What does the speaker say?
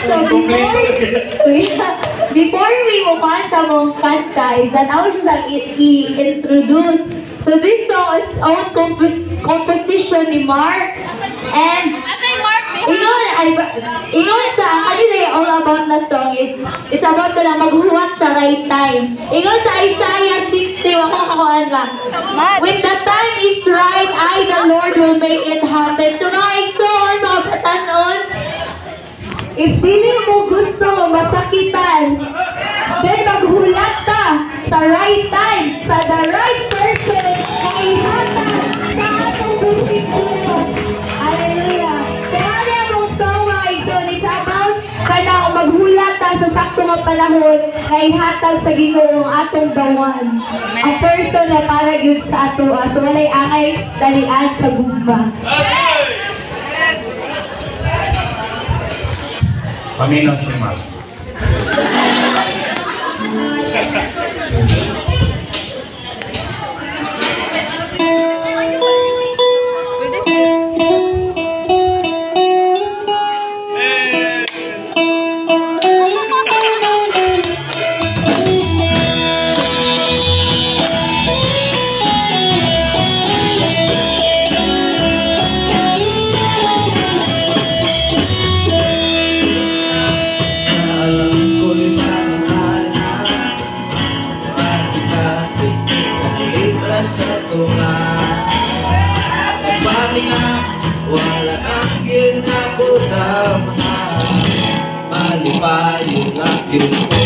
So before we move on sa mong kanta, is that I was just like i-introduce. So this song is own composition ni Mark. And ingon sa kanina all about na song is it's about na maghuwat sa right time. Ingon sa Isaiah 60 ako kakuan lang. When the time is right, I the Lord will make it happen. So mga igsoon, mga batanon, if dili mo gusto mo masakitan, then maghulat ka sa right time, sa the right person, na ihatag sa atong buhay. Hallelujah. Kaya mong song mga igsoon, it's about kanang maghulat ka sa sakto nga panahon, na ihatag sa Ginoo ang atong dawan. Ang person na para yun sa ato, so walay angay dalian sa gugma. Paminaw siya, Mark. Sa tunga Pagbati nga wala ang ginako damha Malipayon lang gyud